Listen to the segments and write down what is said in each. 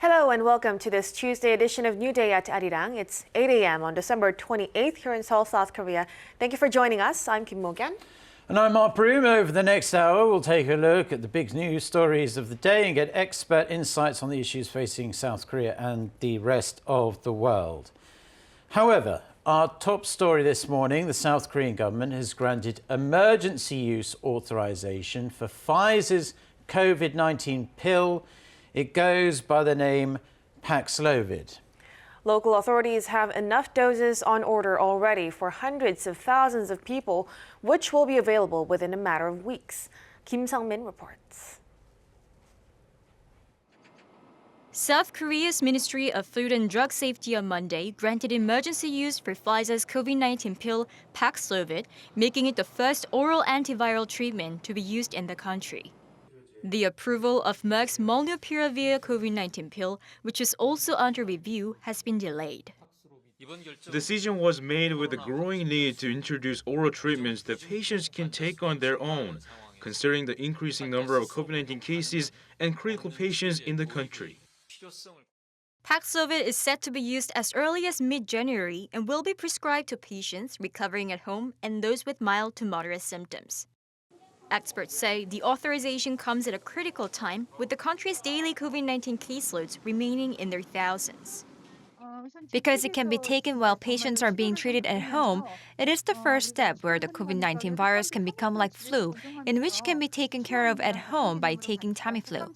Hello and welcome to this Tuesday edition of New Day at Arirang. It's 8 a.m. on December 28th here in Seoul, South Korea. Thank you for joining us. I'm Kim Mo-kyan. And I'm Mark Broom. Over the next hour, we'll take a look at the big news stories of the day and get expert insights on the issues facing South Korea and the rest of the world. However, our top story this morning, the South Korean government has granted emergency use authorization for Pfizer's COVID-19 pill. It goes by the name Paxlovid. Local authorities have enough doses on order already for hundreds of thousands of people, which will be available within a matter of weeks. Kim Sang-min reports. South Korea's Ministry of Food and Drug Safety on Monday granted emergency use for Pfizer's COVID-19 pill Paxlovid, making it the first oral antiviral treatment to be used in the country. The approval of Merck's molnupiravir COVID-19 pill, which is also under review, has been delayed. The decision was made with a growing need to introduce oral treatments that patients can take on their own, considering the increasing number of COVID-19 cases and critical patients in the country. Paxlovid is set to be used as early as mid-January and will be prescribed to patients recovering at home and those with mild to moderate symptoms. Experts say the authorization comes at a critical time, with the country's daily COVID-19 caseloads remaining in their thousands. Because it can be taken while patients are being treated at home, it is the first step where the COVID-19 virus can become like flu, in which can be taken care of at home by taking Tamiflu.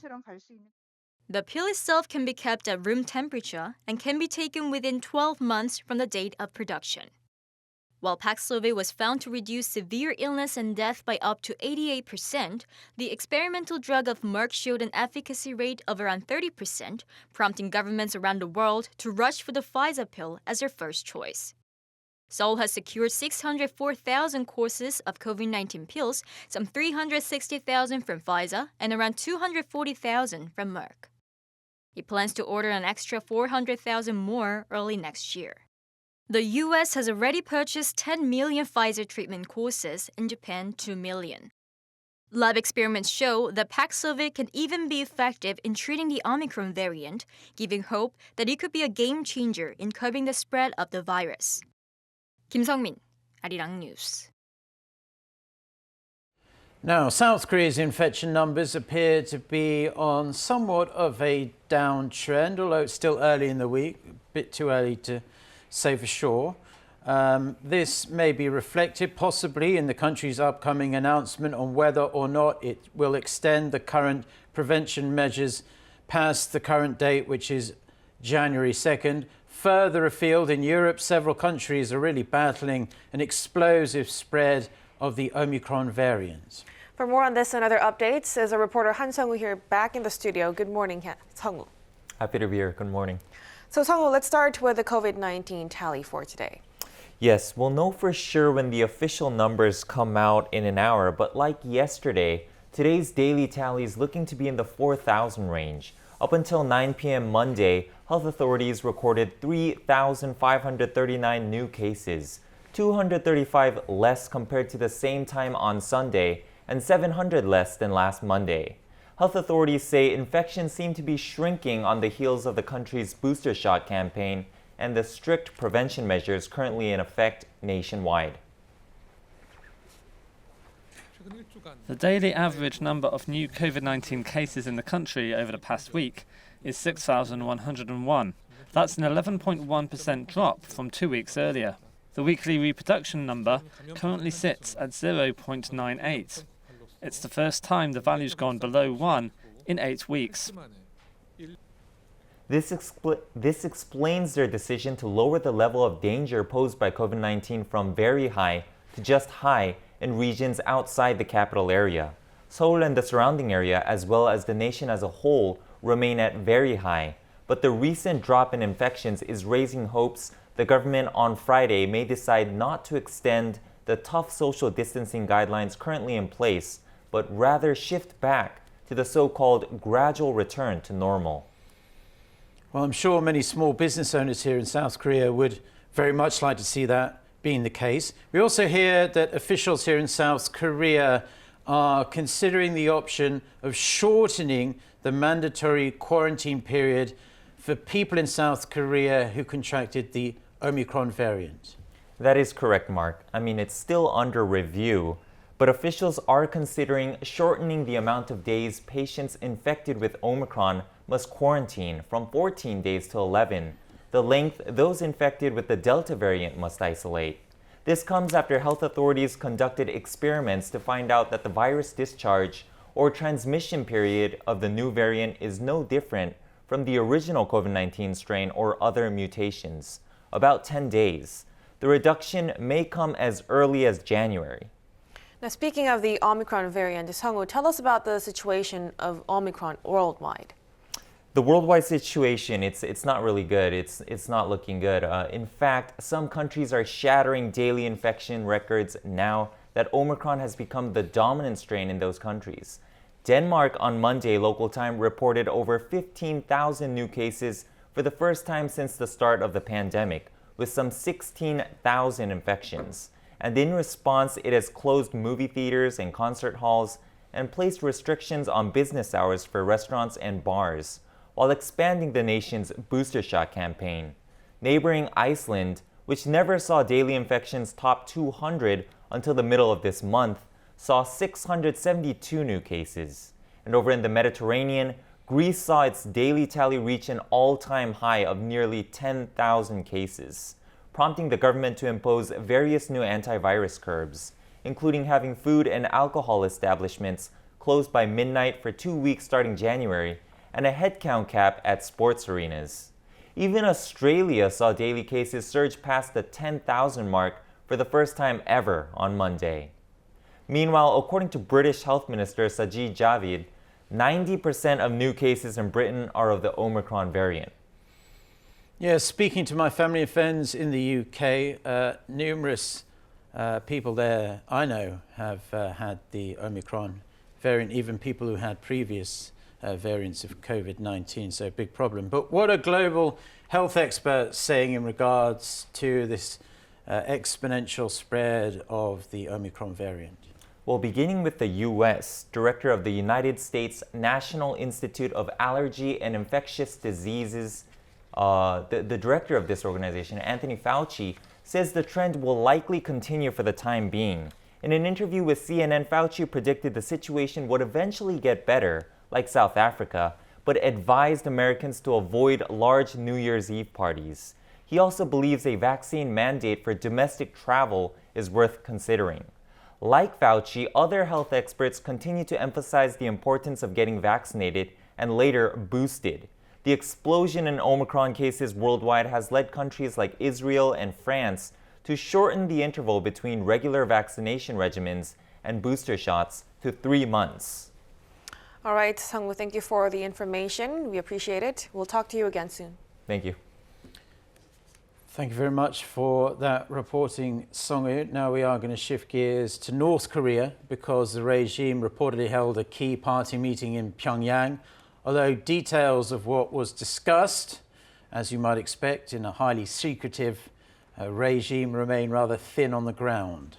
The pill itself can be kept at room temperature and can be taken within 12 months from the date of production. While Paxlovid was found to reduce severe illness and death by up to 88%, the experimental drug of Merck showed an efficacy rate of around 30%, prompting governments around the world to rush for the Pfizer pill as their first choice. Seoul has secured 604,000 courses of COVID-19 pills, some 360,000 from Pfizer and around 240,000 from Merck. It plans to order an extra 400,000 more early next year. The U.S. has already purchased 10 million Pfizer treatment courses, and Japan 2 million. Lab experiments show that Paxlovid can even be effective in treating the Omicron variant, giving hope that it could be a game changer in curbing the spread of the virus. Kim Sang-min, Arirang News. Now, South Korea's infection numbers appear to be on somewhat of a downtrend, although it's still early in the week, a bit too early to say for sure. This may be reflected possibly in the country's upcoming announcement on whether or not it will extend the current prevention measures past the current date, which is January 2nd. Further afield in Europe, several countries are really battling an explosive spread of the Omicron variant. For more on this and other updates is our reporter Han Sung-woo here back in the studio. Good morning, Sung-woo. Happy to be here. Good morning. So Sung-woo, let's start with the COVID-19 tally for today. Yes, we'll know for sure when the official numbers come out in an hour, but like yesterday, today's daily tally is looking to be in the 4,000 range. Up until 9 p.m. Monday, health authorities recorded 3,539 new cases, 235 less compared to the same time on Sunday, and 700 less than last Monday. Health authorities say infections seem to be shrinking on the heels of the country's booster shot campaign and the strict prevention measures currently in effect nationwide. The daily average number of new COVID-19 cases in the country over the past week is 6,101. That's an 11.1% drop from 2 weeks earlier. The weekly reproduction number currently sits at 0.98. It's the first time the value's gone below 1 in 8 weeks. This explains their decision to lower the level of danger posed by COVID-19 from very high to just high in regions outside the capital area. Seoul and the surrounding area, as well as the nation as a whole, remain at very high. But the recent drop in infections is raising hopes the government on Friday may decide not to extend the tough social distancing guidelines currently in place, but rather shift back to the so-called gradual return to normal. Well, I'm sure many small business owners here in South Korea would very much like to see that being the case. We also hear that officials here in South Korea are considering the option of shortening the mandatory quarantine period for people in South Korea who contracted the Omicron variant. That is correct, Mark. I mean, it's still under review, but officials are considering shortening the amount of days patients infected with Omicron must quarantine from 14 days to 11, the length those infected with the Delta variant must isolate. This comes after health authorities conducted experiments to find out that the virus discharge or transmission period of the new variant is no different from the original COVID-19 strain or other mutations, about 10 days. The reduction may come as early as January. Now, speaking of the Omicron variant, Sung-woo, tell us about the situation of Omicron worldwide. The worldwide situation, it's not really good. It's not looking good. In fact, some countries are shattering daily infection records now that Omicron has become the dominant strain in those countries. Denmark on Monday local time reported over 15,000 new cases for the first time since the start of the pandemic, with some 16,000 infections. And in response, it has closed movie theaters and concert halls and placed restrictions on business hours for restaurants and bars, while expanding the nation's booster shot campaign. Neighboring Iceland, which never saw daily infections top 200 until the middle of this month, saw 672 new cases. And over in the Mediterranean, Greece saw its daily tally reach an all-time high of nearly 10,000 cases, prompting the government to impose various new antivirus curbs, including having food and alcohol establishments closed by midnight for 2 weeks starting January, and a headcount cap at sports arenas. Even Australia saw daily cases surge past the 10,000 mark for the first time ever on Monday. Meanwhile, according to British Health Minister Sajid Javid, 90% of new cases in Britain are of the Omicron variant. Yeah, speaking to my family and friends in the UK, numerous people there I know have had the Omicron variant, even people who had previous variants of COVID-19, so a big problem. But what are global health experts saying in regards to this exponential spread of the Omicron variant? Well, beginning with the U.S., Director of the United States National Institute of Allergy and Infectious Diseases, the director of this organization, Anthony Fauci, says the trend will likely continue for the time being. In an interview with CNN, Fauci predicted the situation would eventually get better, like South Africa, but advised Americans to avoid large New Year's Eve parties. He also believes a vaccine mandate for domestic travel is worth considering. Like Fauci, other health experts continue to emphasize the importance of getting vaccinated and later boosted. The explosion in Omicron cases worldwide has led countries like Israel and France to shorten the interval between regular vaccination regimens and booster shots to 3 months. All right, Sung-woo, thank you for the information. We appreciate it. We'll talk to you again soon. Thank you. Thank you very much for that reporting, Song-woo. Now we are going to shift gears to North Korea because the regime reportedly held a key party meeting in Pyongyang, although details of what was discussed, as you might expect in a highly secretive regime, remain rather thin on the ground.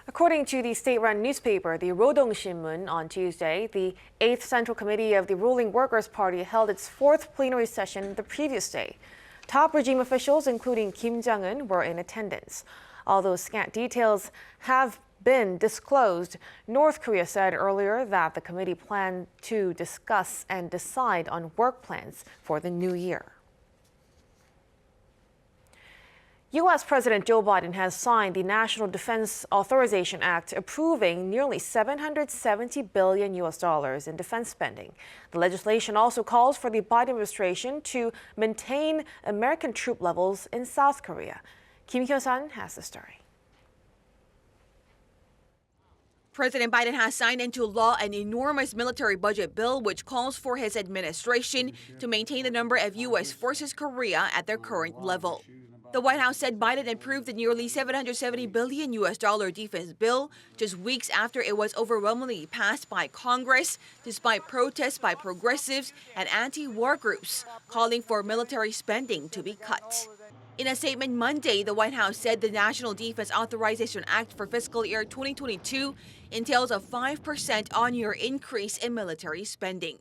According to the state-run newspaper, the Rodong Shinmun, on Tuesday, the 8th Central Committee of the ruling Workers' Party held its 4th plenary session the previous day. Top regime officials, including Kim Jong-un, were in attendance. Although scant details have been disclosed, North Korea said earlier that the committee planned to discuss and decide on work plans for the new year. U.S. President Joe Biden has signed the National Defense Authorization Act, approving nearly $770 billion in defense spending. The legislation also calls for the Biden administration to maintain American troop levels in South Korea. Kim Hyo-sun has the story. President Biden has signed into law an enormous military budget bill which calls for his administration to maintain the number of U.S. forces Korea at their current level. The White House said Biden approved the nearly $770 billion defense bill just weeks after it was overwhelmingly passed by Congress, despite protests by progressives and anti-war groups calling for military spending to be cut. In a statement Monday, the White House said the National Defense Authorization Act for fiscal year 2022 entails a 5% on-year increase in military spending.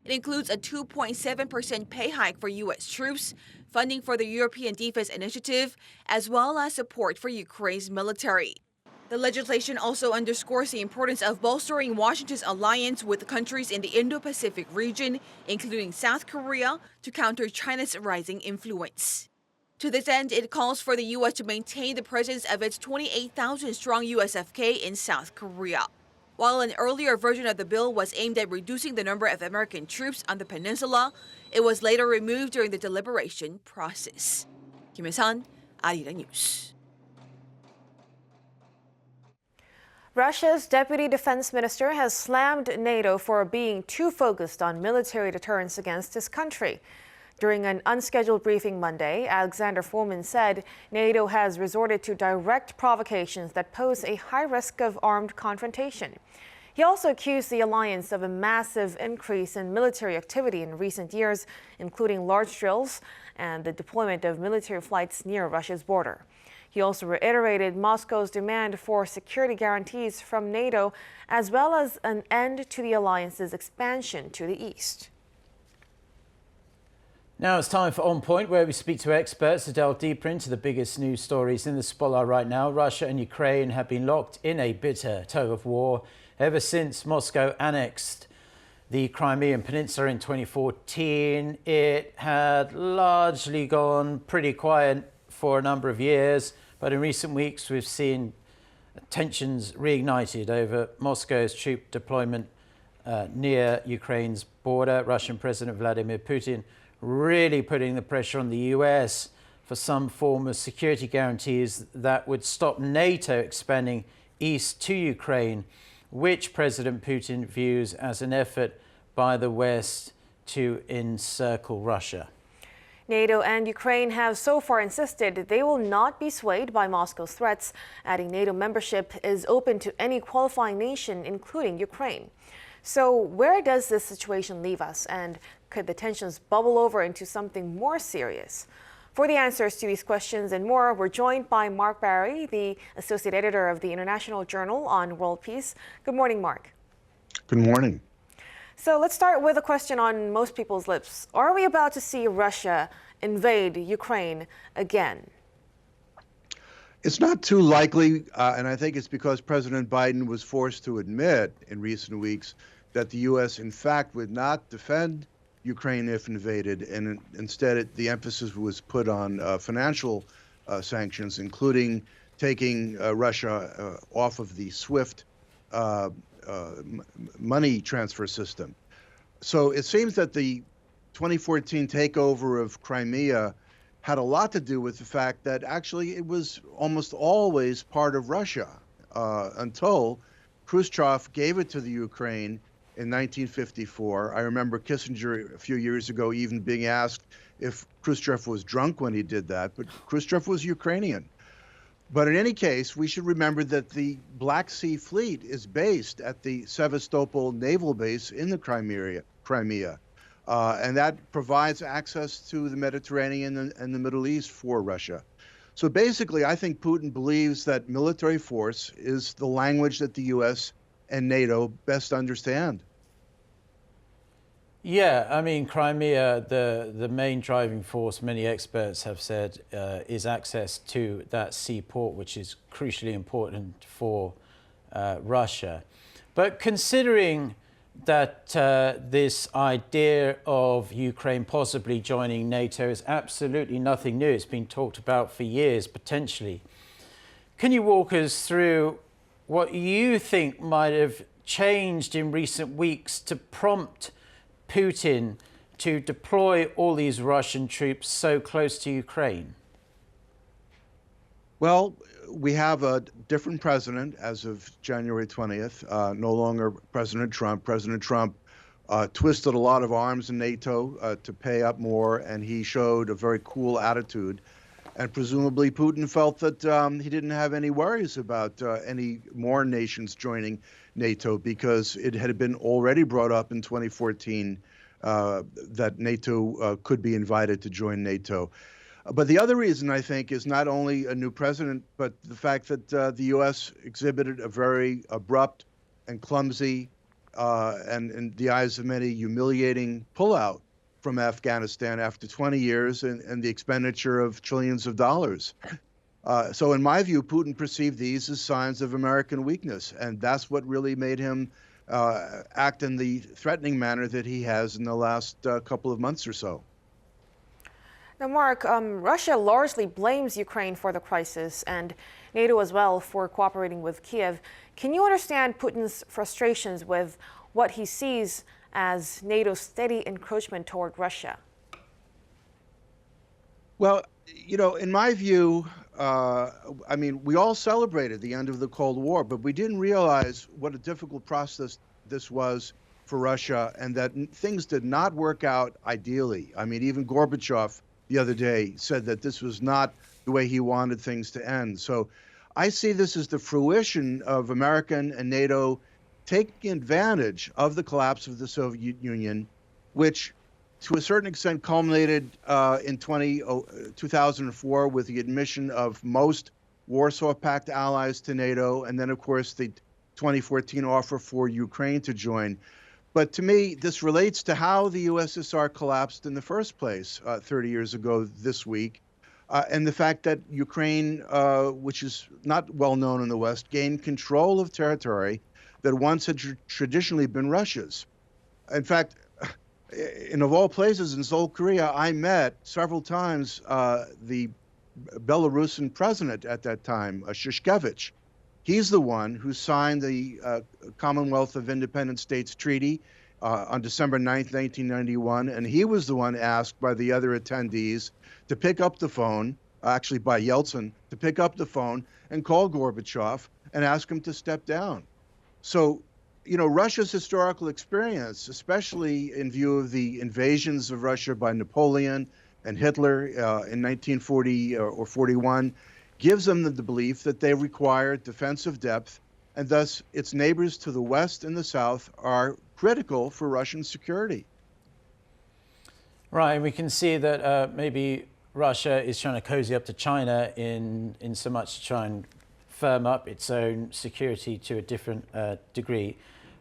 It includes a 2.7% pay hike for U.S. troops, funding for the European Defense Initiative, as well as support for Ukraine's military. The legislation also underscores the importance of bolstering Washington's alliance with countries in the Indo-Pacific region, including South Korea, to counter China's rising influence. To this end, it calls for the U.S. to maintain the presence of its 28,000-strong USFK in South Korea. While an earlier version of the bill was aimed at reducing the number of American troops on the peninsula, it was later removed during the deliberation process. Kim Hye-sun, Arirang News. Russia's deputy defense minister has slammed NATO for being too focused on military deterrence against his country. During an unscheduled briefing Monday, Alexander Fomin said NATO has resorted to direct provocations that pose a high risk of armed confrontation. He also accused the alliance of a massive increase in military activity in recent years, including large drills and the deployment of military flights near Russia's border. He also reiterated Moscow's demand for security guarantees from NATO, as well as an end to the alliance's expansion to the east. Now it's time for On Point, where we speak to experts to delve deeper into the biggest news stories in the spotlight right now. Russia and Ukraine have been locked in a bitter tug-of-war ever since Moscow annexed the Crimean Peninsula in 2014. It had largely gone pretty quiet for a number of years, but in recent weeks we've seen tensions reignited over Moscow's troop deployment near Ukraine's border. Russian President Vladimir Putin really putting the pressure on the US for some form of security guarantees that would stop NATO expanding east to Ukraine, which President Putin views as an effort by the West to encircle Russia. NATO and Ukraine have so far insisted they will not be swayed by Moscow's threats, adding NATO membership is open to any qualifying nation, including Ukraine. So where does this situation leave us, and could the tensions bubble over into something more serious? For the answers to these questions and more, we're joined by Mark Barry, the associate editor of the International Journal on World Peace. Good morning, Mark. Good morning. So let's start with a question on most people's lips. Are we about to see Russia invade Ukraine again? It's not too likely, and I think it's because President Biden was forced to admit in recent weeks that the U.S. in fact would not defend Ukraine if invaded, and instead the emphasis was put on financial sanctions, including taking Russia off of the SWIFT money transfer system. So it seems that the 2014 takeover of Crimea had a lot to do with the fact that actually it was almost always part of Russia until Khrushchev gave it to the Ukraine in 1954. I remember Kissinger a few years ago even being asked if Khrushchev was drunk when he did that, but Khrushchev was Ukrainian. But in any case, we should remember that the Black Sea Fleet is based at the Sevastopol naval base in the Crimea, and that provides access to the Mediterranean and the Middle East for Russia. So basically, I think Putin believes that military force is the language that the U.S. and NATO best understand. Yeah, I mean, Crimea, the main driving force, many experts have said, is access to that seaport, which is crucially important for Russia. But considering that this idea of Ukraine possibly joining NATO is absolutely nothing new, it's been talked about for years, potentially. Can you walk us through what you think might have changed in recent weeks to prompt Putin to deploy all these Russian troops so close to Ukraine? Well, we have a different president as of January 20th, no longer President Trump. President Trump twisted a lot of arms in NATO to pay up more, and he showed a very cool attitude. And presumably Putin felt that he didn't have any worries about any more nations joining NATO because it had been already brought up in 2014 that NATO could be invited to join NATO. But the other reason, I think, is not only a new president, but the fact that the U.S. exhibited a very abrupt and clumsy and in the eyes of many, humiliating pullout from Afghanistan after 20 years and the expenditure of trillions of dollars. So in my view, Putin perceived these as signs of American weakness, and that's what really made him act in the threatening manner that he has in the last couple of months or so. Now, Mark, Russia largely blames Ukraine for the crisis and NATO as well for cooperating with Kiev. Can you understand Putin's frustrations with what he sees as NATO's steady encroachment toward Russia? Well, you know, in my view, I mean, we all celebrated the end of the Cold War, but we didn't realize what a difficult process this was for Russia and that things did not work out ideally. I mean, even Gorbachev the other day said that this was not the way he wanted things to end. So I see this as the fruition of American and NATO taking advantage of the collapse of the Soviet Union, which to a certain extent culminated in 2004 with the admission of most Warsaw Pact allies to NATO, and then, of course, the 2014 offer for Ukraine to join. But to me, this relates to how the USSR collapsed in the first place 30 years ago this week, and the fact that Ukraine, which is not well known in the West, gained control of territory that once had traditionally been Russia's. In fact, of all places in Seoul, Korea, I met several times the Belarusian president at that time, Shushkevich. He's the one who signed the Commonwealth of Independent States Treaty on December 9th, 1991, and he was the one asked by the other attendees to pick up the phone, actually by Yeltsin, to pick up the phone and call Gorbachev and ask him to step down. So, you know, Russia's historical experience, especially in view of the invasions of Russia by Napoleon and Hitler in 1940 or 41, gives them the belief that they require defensive depth, and thus its neighbors to the west and the south are critical for Russian security. Right, we can see that maybe Russia is trying to cozy up to China in so much to try and firm up its own security to a different degree.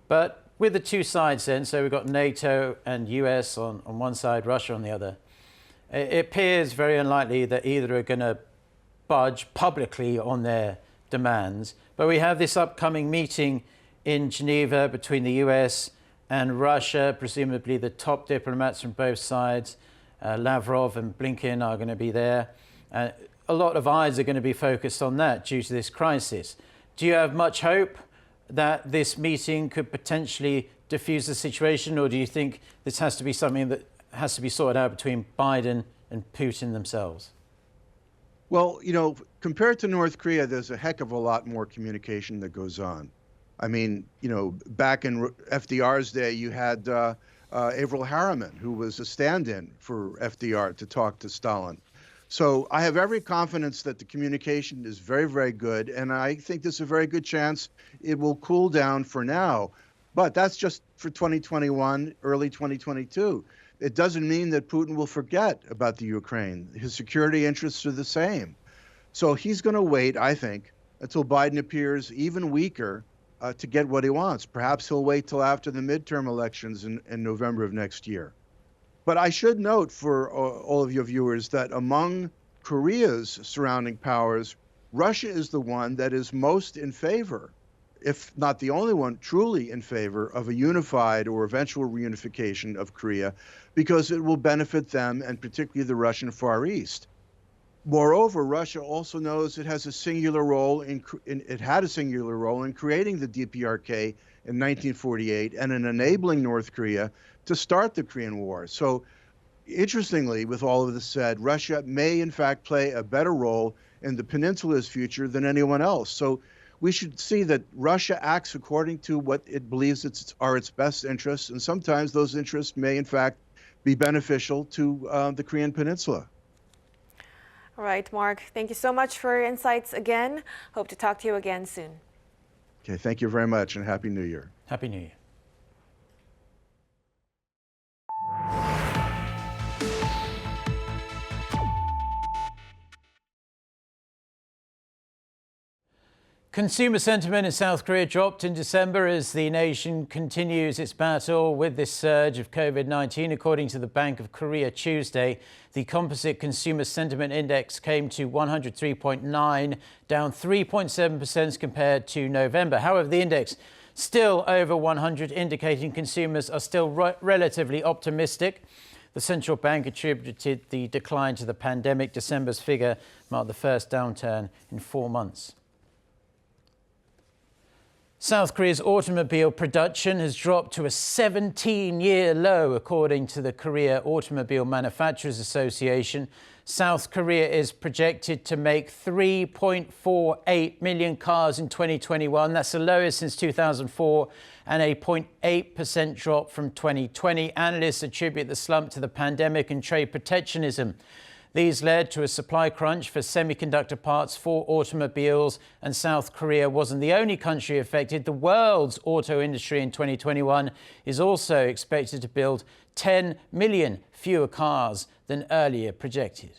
But with the two sides then, so we've got NATO and US on one side, Russia on the other, it appears very unlikely that either are going to budge publicly on their demands. But we have this upcoming meeting in Geneva between the US and Russia, presumably the top diplomats from both sides. Lavrov and Blinken are going to be there. A lot of eyes are going to be focused on that due to this crisis. Do you have much hope that this meeting could potentially diffuse the situation, or do you think this has to be something that has to be sorted out between Biden and Putin themselves? Well, you know, compared to North Korea, there's a heck of a lot more communication that goes on. I mean, you know, back in FDR's day, you had Averell Harriman, who was a stand-in for FDR to talk to Stalin. So I have every confidence that the communication is very, very good, and I think there's a very good chance it will cool down for now. But that's just for 2021, early 2022. It doesn't mean that Putin will forget about the Ukraine. His security interests are the same. So he's going to wait, I think, until Biden appears even weaker to get what he wants. Perhaps he'll wait till after the midterm elections in November of next year. But I should note for all of your viewers that among Korea's surrounding powers, Russia is the one that is most in favor, if not the only one, truly in favor of a unified or eventual reunification of Korea, because it will benefit them and particularly the Russian Far East. Moreover, Russia also knows it has a singular role it had a singular role in creating the DPRK in 1948 and in enabling North Korea to start the Korean War. So, interestingly, with all of this said, Russia may in fact play a better role in the peninsula's future than anyone else. So, we should see that Russia acts according to what it believes are its best interests, and sometimes those interests may in fact be beneficial to the Korean Peninsula. All right, Mark, thank you so much for your insights again. Hope to talk to you again soon. Okay, thank you very much, and Happy New Year. Happy New Year. Consumer sentiment in South Korea dropped in December as the nation continues its battle with this surge of COVID-19. According to the Bank of Korea Tuesday, the composite consumer sentiment index came to 103.9, down 3.7% compared to November. However, the index still over 100, indicating consumers are still relatively optimistic. The central bank attributed the decline to the pandemic. December's figure marked the first downturn in 4 months. South Korea's automobile production has dropped to a 17-year low, according to the Korea Automobile Manufacturers Association. South Korea is projected to make 3.48 million cars in 2021. That's the lowest since 2004 and a 0.8% drop from 2020. Analysts attribute the slump to the pandemic and trade protectionism. These led to a supply crunch for semiconductor parts for automobiles, and South Korea wasn't the only country affected. The world's auto industry in 2021 is also expected to build 10 million fewer cars than earlier projected.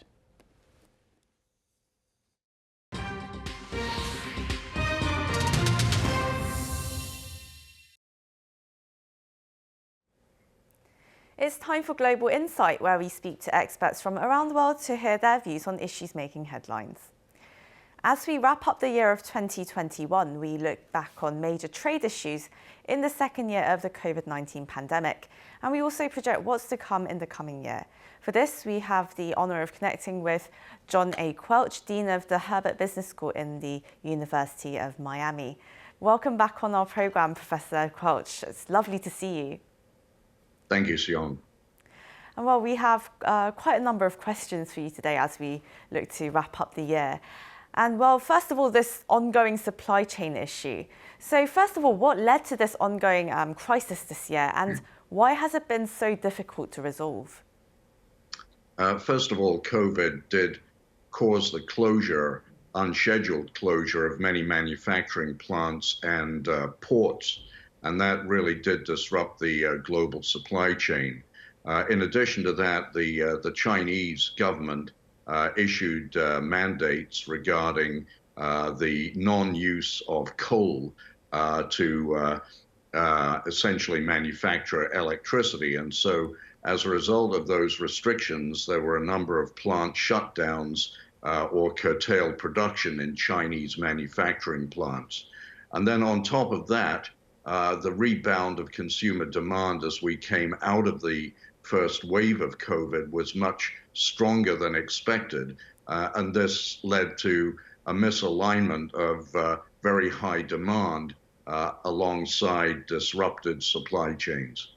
It's time for Global Insight, where we speak to experts from around the world to hear their views on issues making headlines. As we wrap up the year of 2021, we look back on major trade issues in the second year of the COVID-19 pandemic, and we also project what's to come in the coming year. For this, we have the honour of connecting with John A. Quelch, Dean of the Herbert Business School in the University of Miami. Welcome back on our programme, Professor Quelch. It's lovely to see you. Thank you, Sion. And well, we have quite a number of questions for you today as we look to wrap up the year. And well, first of all, this ongoing supply chain issue. So first of all, what led to this ongoing crisis this year, and why has it been so difficult to resolve? First of all, COVID did cause the closure, unscheduled closure of many manufacturing plants and ports. And that really did disrupt the global supply chain. In addition to that, the Chinese government issued mandates regarding the non-use of coal to essentially manufacture electricity. And so as a result of those restrictions, there were a number of plant shutdowns or curtailed production in Chinese manufacturing plants. And then on top of that, the rebound of consumer demand as we came out of the first wave of COVID was much stronger than expected. And this led to a misalignment of very high demand alongside disrupted supply chains.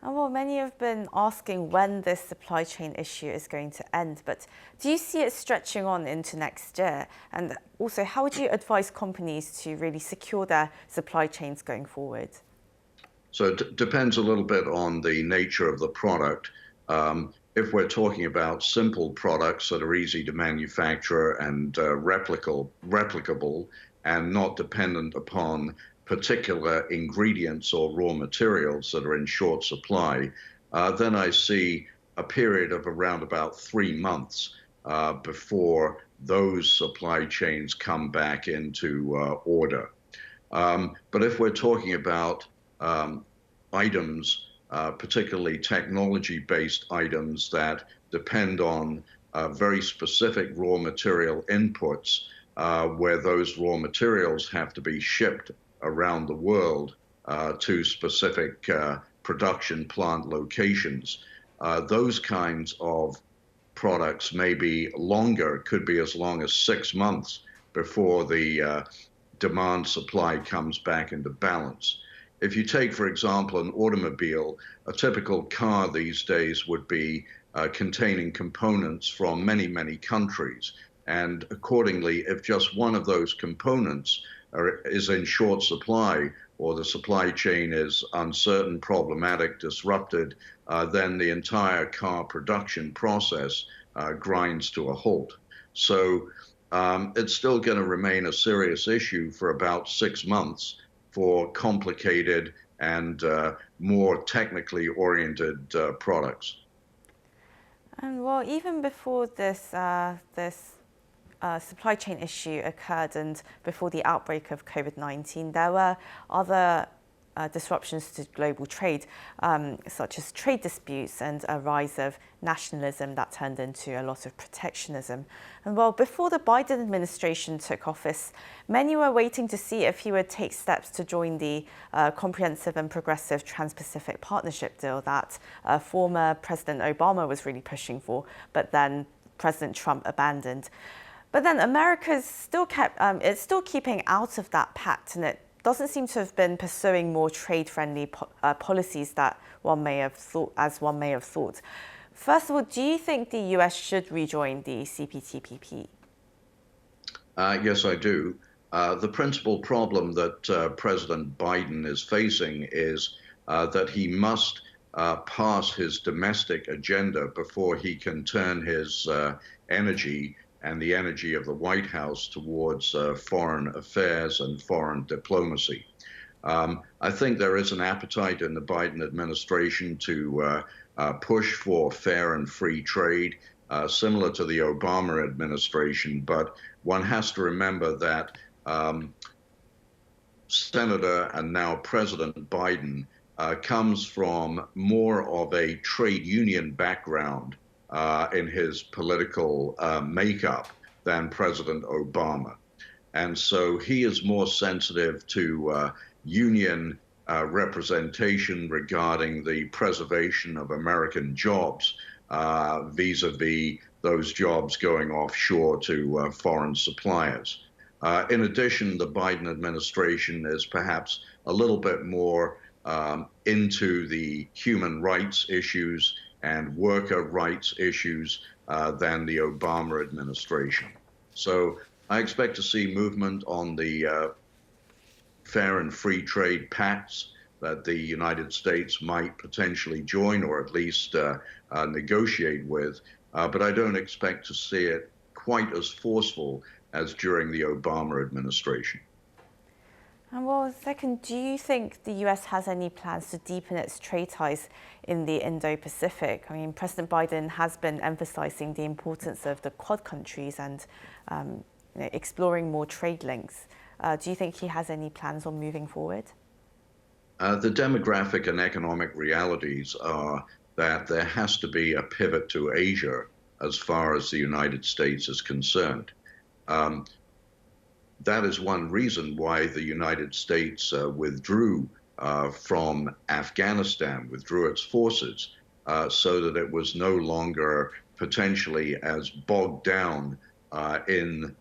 And well, many have been asking when this supply chain issue is going to end, but do you see it stretching on into next year? And also, how would you advise companies to really secure their supply chains going forward? So it depends a little bit on the nature of the product. If we're talking about simple products that are easy to manufacture and replicable and not dependent upon particular ingredients or raw materials that are in short supply, then I see a period of around about 3 months before those supply chains come back into order. But if we're talking about items, particularly technology-based items that depend on very specific raw material inputs, where those raw materials have to be shipped around the world to specific production plant locations. Those kinds of products may be longer, could be as long as 6 months before the demand supply comes back into balance. If you take, for example, an automobile, a typical car these days would be containing components from many, many countries. And accordingly, if just one of those components is in short supply, or the supply chain is uncertain, problematic, disrupted, then the entire car production process grinds to a halt. So it's still going to remain a serious issue for about 6 months for complicated and more technically oriented products. And well, even before this supply chain issue occurred and before the outbreak of COVID-19, there were other disruptions to global trade, such as trade disputes and a rise of nationalism that turned into a lot of protectionism. And well, before the Biden administration took office, many were waiting to see if he would take steps to join the comprehensive and progressive Trans-Pacific Partnership deal that former President Obama was really pushing for, but then President Trump abandoned. But then America's still it's still keeping out of that pact, and it doesn't seem to have been pursuing more trade-friendly policies that one may have thought. First of all, do you think the US should rejoin the CPTPP? Yes, I do. The principal problem that President Biden is facing is that he must pass his domestic agenda before he can turn his energy and the energy of the White House towards foreign affairs and foreign diplomacy. I think there is an appetite in the Biden administration to push for fair and free trade, similar to the Obama administration, but one has to remember that Senator and now President Biden comes from more of a trade union background in his political makeup than President Obama. And so he is more sensitive to union representation regarding the preservation of American jobs vis-a-vis those jobs going offshore to foreign suppliers. In addition, the Biden administration is perhaps a little bit more into the human rights issues and worker rights issues than the Obama administration. So I expect to see movement on the fair and free trade pacts that the United States might potentially join or at least negotiate with, but I don't expect to see it quite as forceful as during the Obama administration. And well, second, do you think the US has any plans to deepen its trade ties in the Indo-Pacific? I mean, President Biden has been emphasizing the importance of the Quad countries and exploring more trade links. Do you think he has any plans on moving forward? The demographic and economic realities are that there has to be a pivot to Asia as far as the United States is concerned. That is one reason why the United States withdrew from Afghanistan, withdrew its forces, so that it was no longer potentially as bogged down in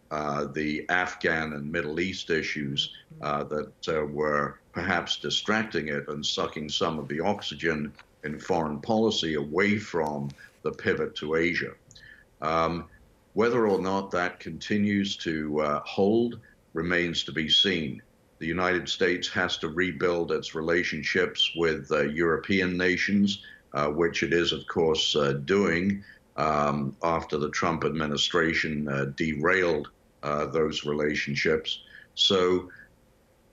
the Afghan and Middle East issues that were perhaps distracting it and sucking some of the oxygen in foreign policy away from the pivot to Asia. Whether or not that continues to hold remains to be seen. The United States has to rebuild its relationships with European nations, which it is, of course, doing after the Trump administration derailed those relationships. So,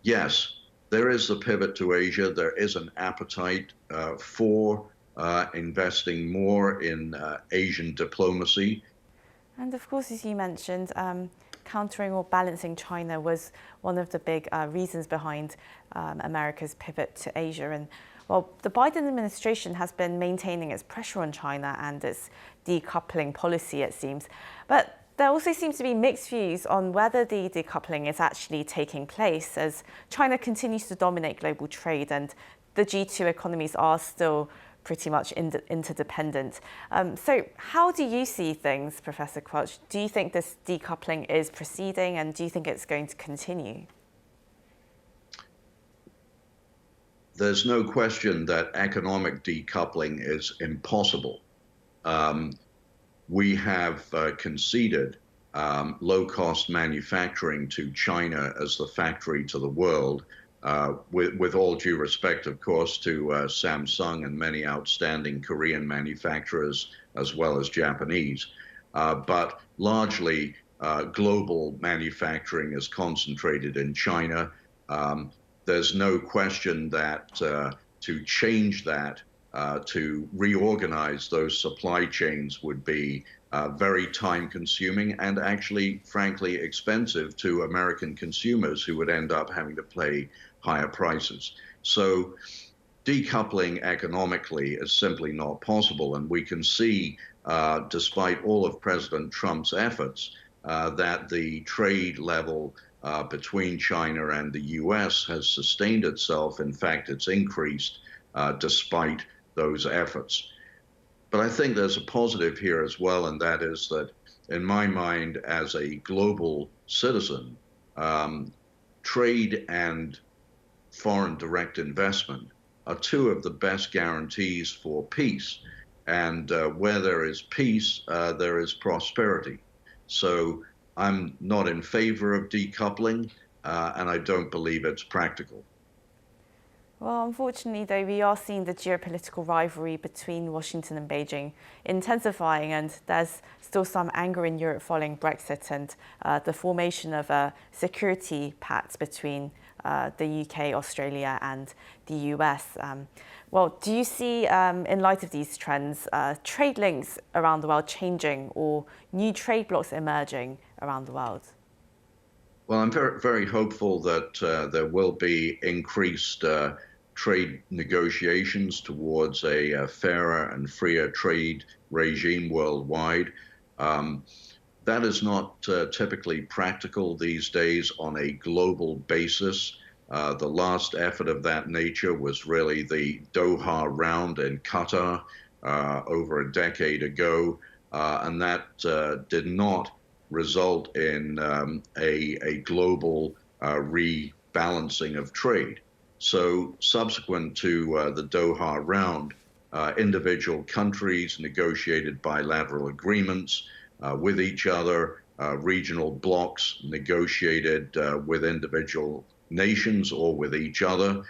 yes, there is a pivot to Asia. There is an appetite for investing more in Asian diplomacy. And of course, as you mentioned, countering or balancing China was one of the big reasons behind America's pivot to Asia. And well, the Biden administration has been maintaining its pressure on China and its decoupling policy, it seems. But there also seems to be mixed views on whether the decoupling is actually taking place, as China continues to dominate global trade and the G2 economies are still pretty much interdependent. So how do you see things, Professor Quelch? Do you think this decoupling is proceeding, and do you think it's going to continue? There's no question that economic decoupling is impossible. We have conceded low-cost manufacturing to China as the factory to the world, with all due respect, of course, to Samsung and many outstanding Korean manufacturers, as well as Japanese. But largely, global manufacturing is concentrated in China. There's no question that to change that to reorganize those supply chains would be very time consuming and actually, frankly, expensive to American consumers who would end up having to pay higher prices. So decoupling economically is simply not possible. And we can see, despite all of President Trump's efforts, that the trade level between China and the US has sustained itself. In fact, it's increased despite those efforts. But I think there's a positive here as well, and that is that, in my mind, as a global citizen, trade and foreign direct investment are two of the best guarantees for peace. And where there is peace, there is prosperity. So I'm not in favor of decoupling, and I don't believe it's practical. Well, unfortunately, though, we are seeing the geopolitical rivalry between Washington and Beijing intensifying, and there's still some anger in Europe following Brexit and the formation of a security pact between the UK, Australia and the US. Well, do you see, in light of these trends, trade links around the world changing or new trade blocs emerging around the world? Well, I'm very, very hopeful that there will be increased trade negotiations towards a fairer and freer trade regime worldwide. That is not typically practical these days on a global basis. The last effort of that nature was really the Doha round in Qatar over a decade ago, and that did not result in a global rebalancing of trade. So subsequent to the Doha round, individual countries negotiated bilateral agreements with each other, regional blocs negotiated with individual nations or with each other.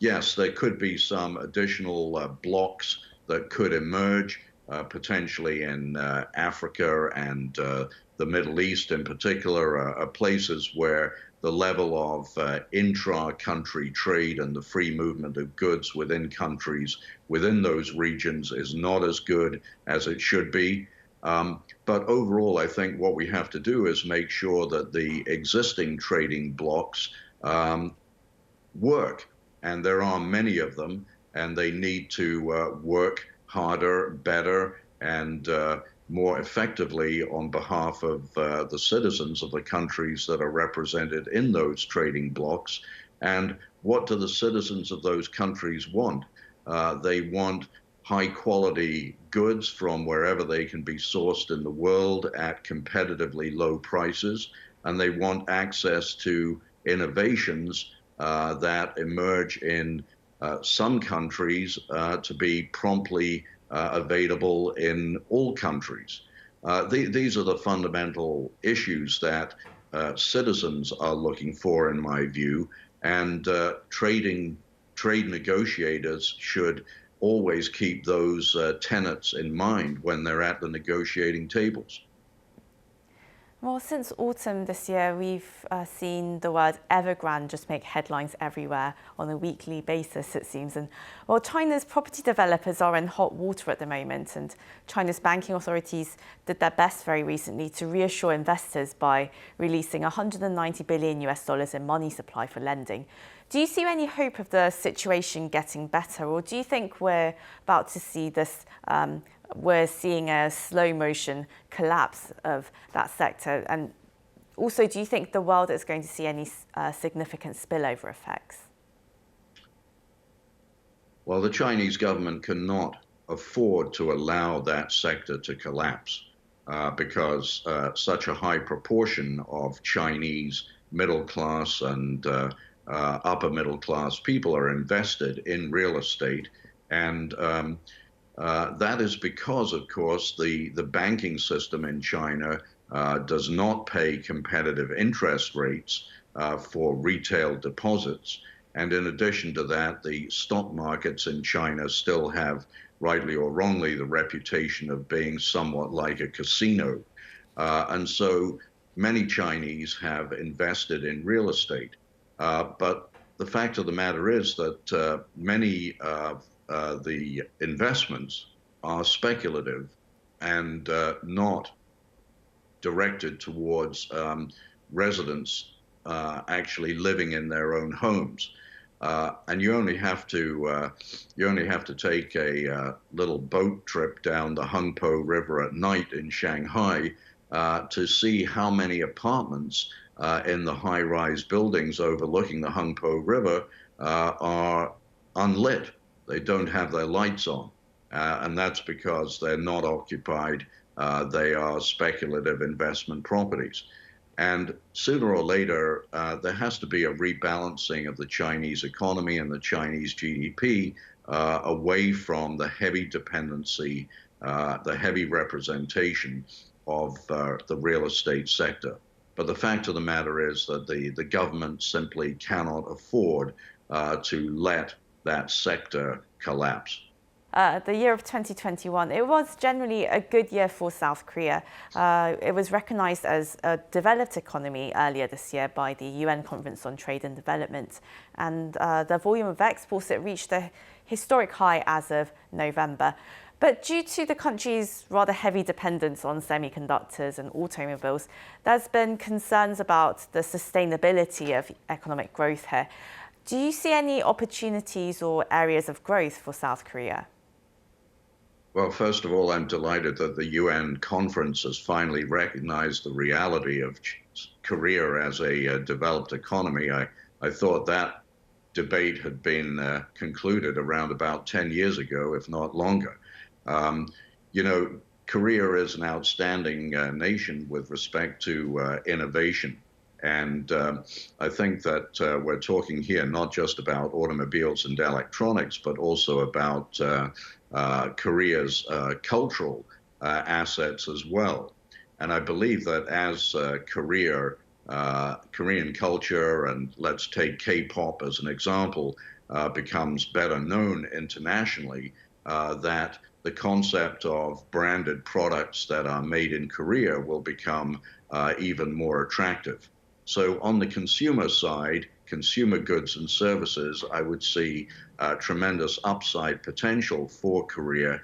Yes, there could be some additional blocs that could emerge, potentially in Africa and the Middle East in particular, are places where the level of intra-country trade and the free movement of goods within countries within those regions is not as good as it should be. But overall, I think what we have to do is make sure that the existing trading blocs work, and there are many of them, and they need to work harder, better, and more effectively on behalf of the citizens of the countries that are represented in those trading blocs. And what do the citizens of those countries want? They want high quality goods from wherever they can be sourced in the world at competitively low prices, and they want access to innovations that emerge in some countries to be promptly available in all countries. These are the fundamental issues that citizens are looking for, in my view, and trade negotiators should always keep those tenets in mind when they're at the negotiating tables. Well, since autumn this year, we've seen the word Evergrande just make headlines everywhere on a weekly basis, it seems. And well, China's property developers are in hot water at the moment, and China's banking authorities did their best very recently to reassure investors by releasing $190 billion in money supply for lending. Do you see any hope of the situation getting better, or do you think we're about to see this we're seeing a slow motion collapse of that sector? And also, do you think the world is going to see any significant spillover effects? Well, the Chinese government cannot afford to allow that sector to collapse because such a high proportion of Chinese middle class and upper middle class people are invested in real estate. And that is because, of course, the banking system in China does not pay competitive interest rates for retail deposits. And in addition to that, the stock markets in China still have, rightly or wrongly, the reputation of being somewhat like a casino. And so many Chinese have invested in real estate. But the fact of the matter is that many the investments are speculative and not directed towards residents actually living in their own homes. And you only have to take a little boat trip down the Hangpo River at night in Shanghai to see how many apartments in the high-rise buildings overlooking the Hangpo River are unlit. They don't have their lights on, and that's because they're not occupied. They are speculative investment properties. And sooner or later, there has to be a rebalancing of the Chinese economy and the Chinese GDP away from the heavy dependency, the heavy representation of the real estate sector. But the fact of the matter is that the government simply cannot afford to let that sector collapse. The year of 2021, it was generally a good year for South Korea. It was recognized as a developed economy earlier this year by the UN Conference on Trade and Development. And the volume of exports, it reached a historic high as of November. But due to the country's rather heavy dependence on semiconductors and automobiles, there's been concerns about the sustainability of economic growth here. Do you see any opportunities or areas of growth for South Korea? Well, first of all, I'm delighted that the UN conference has finally recognized the reality of Korea as a developed economy. I thought that debate had been concluded around about 10 years ago, if not longer. You know, Korea is an outstanding nation with respect to innovation. And I think that we're talking here not just about automobiles and electronics, but also about Korea's cultural assets as well. And I believe that as Korean culture, and let's take K-pop as an example, becomes better known internationally, that the concept of branded products that are made in Korea will become even more attractive. So on the consumer side, consumer goods and services, I would see tremendous upside potential for Korea.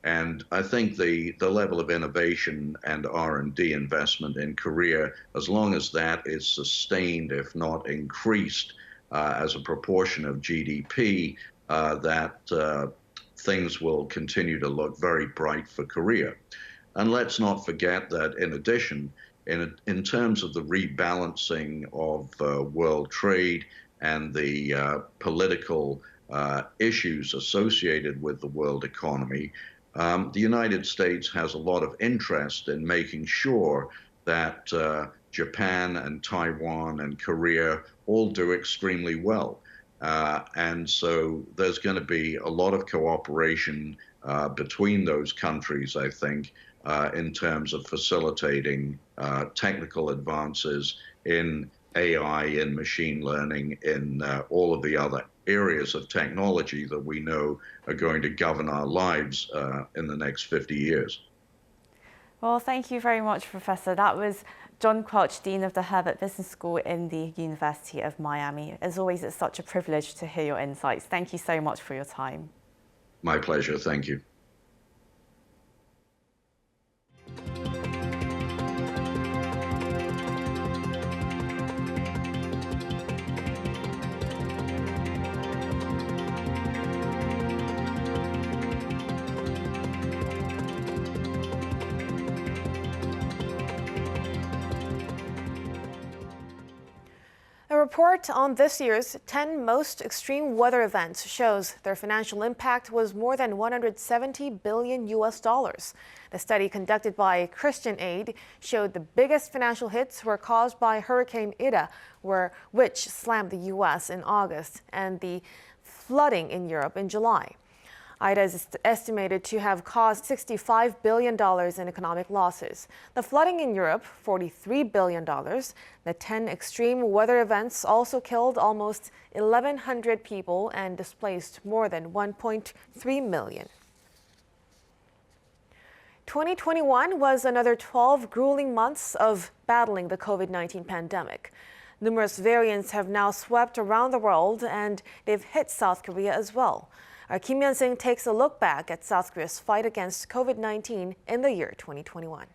And I think the level of innovation and R&D investment in Korea, as long as that is sustained, if not increased, as a proportion of GDP, that things will continue to look very bright for Korea. And let's not forget that in addition, in terms of the rebalancing of world trade and the political issues associated with the world economy, the United States has a lot of interest in making sure that Japan and Taiwan and Korea all do extremely well. And so there's going to be a lot of cooperation between those countries, I think, in terms of facilitating technical advances in AI, in machine learning, in all of the other areas of technology that we know are going to govern our lives in the next 50 years. Well, thank you very much, Professor. That was John Quelch, Dean of the Herbert Business School in the University of Miami. As always, it's such a privilege to hear your insights. Thank you so much for your time. My pleasure. Thank you. A report on this year's 10 most extreme weather events shows their financial impact was more than $170 billion. The study conducted by Christian Aid showed the biggest financial hits were caused by Hurricane Ida, which slammed the U.S. in August, and the flooding in Europe in July. Ida is estimated to have caused $65 billion in economic losses. The flooding in Europe, $43 billion. The 10 extreme weather events also killed almost 1,100 people and displaced more than 1.3 million. 2021 was another 12 grueling months of battling the COVID-19 pandemic. Numerous variants have now swept around the world, and they've hit South Korea as well. Our Kim Hyun-sing takes a look back at South Korea's fight against COVID-19 in the year 2021.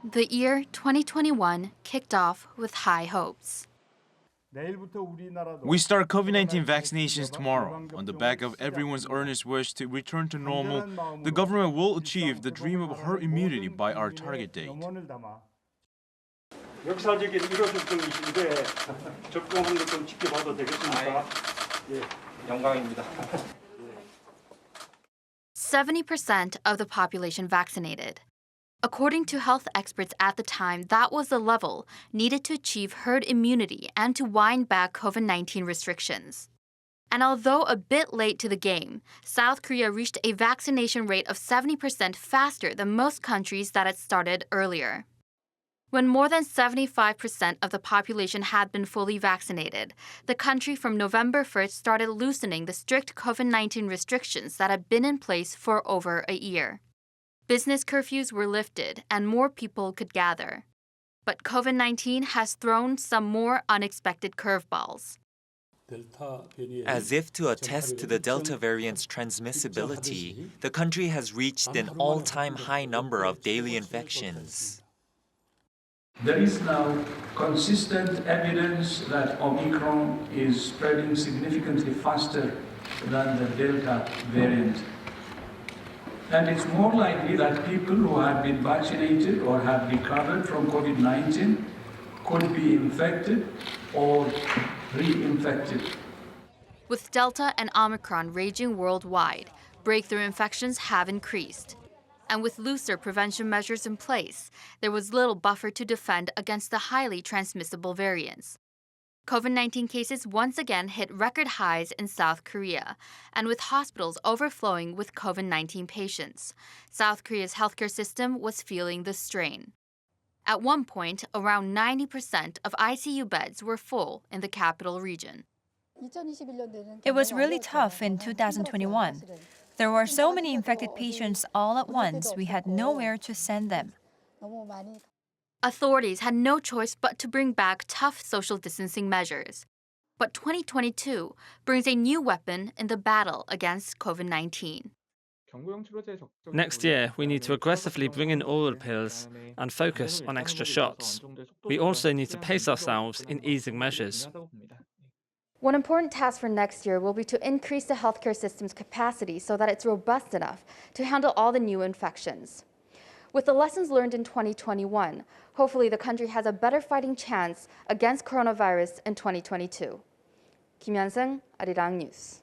The year 2021 kicked off with high hopes. We start COVID-19 vaccinations tomorrow. On the back of everyone's earnest wish to return to normal, the government will achieve the dream of herd immunity by our target date. 역사적인 이뤄졌던 일에 접근한 것 좀 지켜봐도 되겠습니까? 예, 영광입니다. 70% of the population vaccinated. According to health experts at the time, that was the level needed to achieve herd immunity and to wind back COVID-19 restrictions. And although a bit late to the game, South Korea reached a vaccination rate of 70% faster than most countries that had started earlier. When more than 75% of the population had been fully vaccinated, the country from November 1st started loosening the strict COVID-19 restrictions that had been in place for over a year. Business curfews were lifted and more people could gather. But COVID-19 has thrown some more unexpected curveballs. As if to attest to the Delta variant's transmissibility, the country has reached an all-time high number of daily infections. There is now consistent evidence that Omicron is spreading significantly faster than the Delta variant. And it's more likely that people who have been vaccinated or have recovered from COVID-19 could be infected or reinfected. With Delta and Omicron raging worldwide, breakthrough infections have increased. And with looser prevention measures in place, there was little buffer to defend against the highly transmissible variants. COVID-19 cases once again hit record highs in South Korea, and with hospitals overflowing with COVID-19 patients, South Korea's healthcare system was feeling the strain. At one point, around 90% of ICU beds were full in the capital region. It was really tough in 2021. There were so many infected patients all at once, we had nowhere to send them. Authorities had no choice but to bring back tough social distancing measures. But 2022 brings a new weapon in the battle against COVID-19. Next year, we need to aggressively bring in oral pills and focus on extra shots. We also need to pace ourselves in easing measures. One important task for next year will be to increase the healthcare system's capacity so that it's robust enough to handle all the new infections. With the lessons learned in 2021, hopefully the country has a better fighting chance against coronavirus in 2022. Kim Hyun-sing, Arirang News.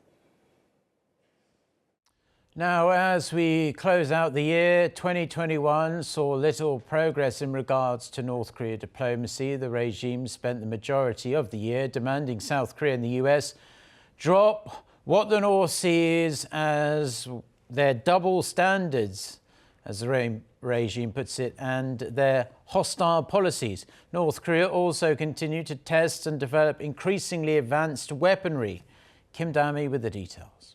Now, as we close out the year, 2021 saw little progress in regards to North Korea diplomacy. The regime spent the majority of the year demanding South Korea and the US drop what the North sees as their double standards, as the regime puts it, and their hostile policies. North Korea also continued to test and develop increasingly advanced weaponry. Kim Dami with the details.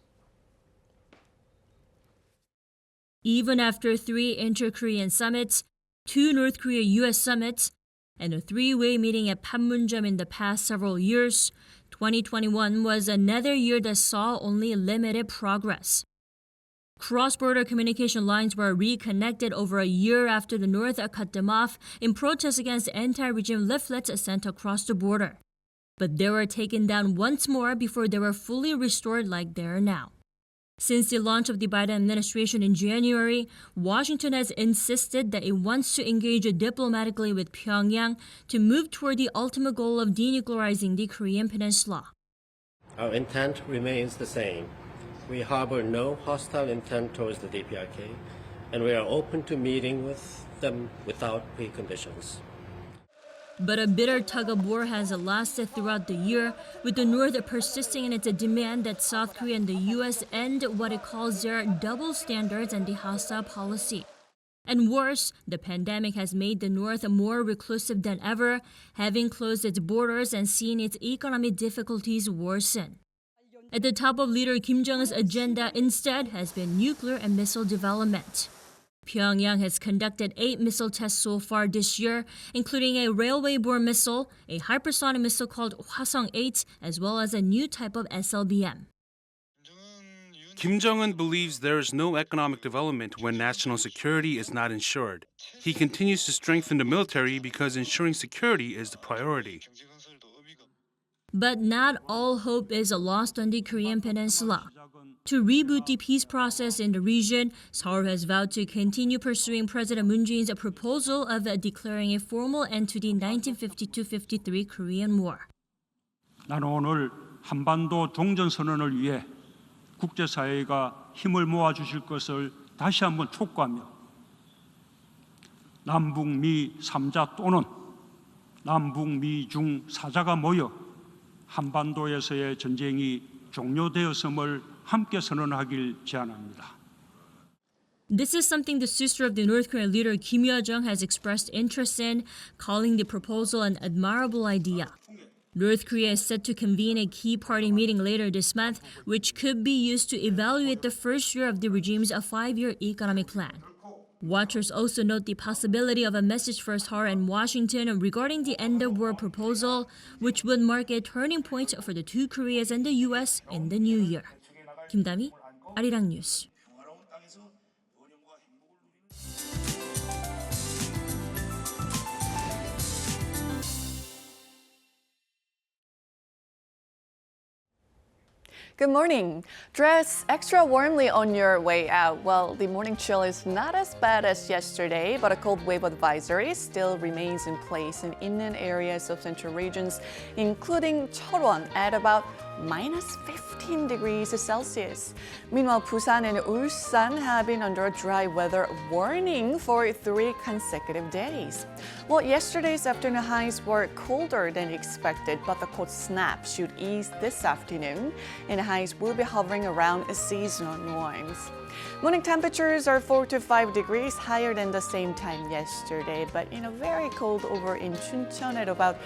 Even after 3 inter-Korean summits, 2 North Korea-US summits, and a 3-way meeting at Panmunjom in the past several years, 2021 was another year that saw only limited progress. Cross-border communication lines were reconnected over a year after the North cut them off in protest against anti-regime leaflets sent across the border. But they were taken down once more before they were fully restored like they are now. Since the launch of the Biden administration in January, Washington has insisted that it wants to engage diplomatically with Pyongyang to move toward the ultimate goal of denuclearizing the Korean peninsula. Our intent remains the same. We harbor no hostile intent towards the DPRK, and we are open to meeting with them without preconditions. But a bitter tug-of-war has lasted throughout the year, with the North persisting in its demand that South Korea and the U.S. end what it calls their double standards and the hostile policy. And worse, the pandemic has made the North more reclusive than ever, having closed its borders and seen its economic difficulties worsen. At the top of leader Kim Jong-un's agenda instead has been nuclear and missile development. Pyongyang has conducted 8 missile tests so far this year, including a railway-borne missile, a hypersonic missile called Hwasong-8, as well as a new type of SLBM. Kim Jong-un believes there is no economic development when national security is not ensured. He continues to strengthen the military because ensuring security is the priority. But not all hope is lost on the Korean Peninsula. To reboot the peace process in the region, Seoul has vowed to continue pursuing President Moon Jae-in's proposal of declaring a formal end to the 1952-53 Korean War. 나는 오늘 한반도 종전선언을 위해 국제사회가 힘을 모아주실 것을 다시 한번 촉구하며 남북미 3자 또는 남북미 중 4자가 모여 한반도에서의 전쟁이 종료되었음을 함께 선언하길 제안합니다. This is something the sister of the North Korean leader Kim Yo-jong has expressed interest in, calling the proposal an admirable idea. North Korea is set to convene a key party meeting later this month, which could be used to evaluate the first year of the regime's 5-year economic plan. Watchers also note the possibility of a message for Seoul and Washington regarding the end-of-war proposal, which would mark a turning point for the two Koreas and the U.S. in the new year. 김다미, Arirang News. Good morning. Dress extra warmly on your way out. Well, the morning chill is not as bad as yesterday, but a cold wave advisory still remains in place in inland areas of central regions, including Cheolwon at about minus 15 degrees Celsius. Meanwhile, Busan and Ulsan have been under a dry weather warning for 3 consecutive days. Well, yesterday's afternoon highs were colder than expected, but the cold snap should ease this afternoon, and highs will be hovering around seasonal norms. Morning temperatures are 4 to 5 degrees higher than the same time yesterday, but very cold over in Chuncheon at about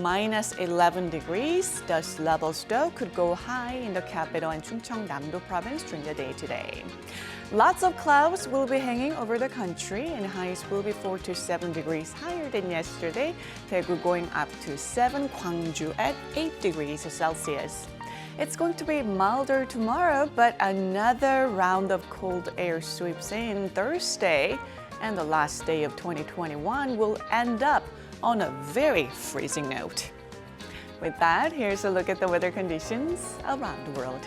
minus 11 degrees. Dust levels, though, could go high in the capital and Chungcheong-namdo province during the day today. Lots of clouds will be hanging over the country, and highs will be 4 to 7 degrees higher than yesterday. Daegu going up to 7, Gwangju at 8 degrees Celsius. It's going to be milder tomorrow, but another round of cold air sweeps in Thursday, and the last day of 2021 will end up on a very freezing note. With that, here's a look at the weather conditions around the world.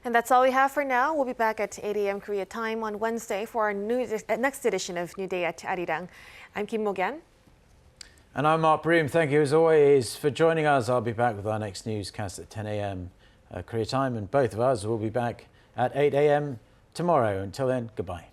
And that's all we have for now. We'll be back at 8 a.m. Korea time on Wednesday for our next edition of New Day at Arirang. I'm Kim Mo-gyan. And I'm Mark Broom. Thank you as always for joining us. I'll be back with our next newscast at 10 a.m. Korea time, and both of us will be back at 8 a.m. tomorrow. Until then, goodbye.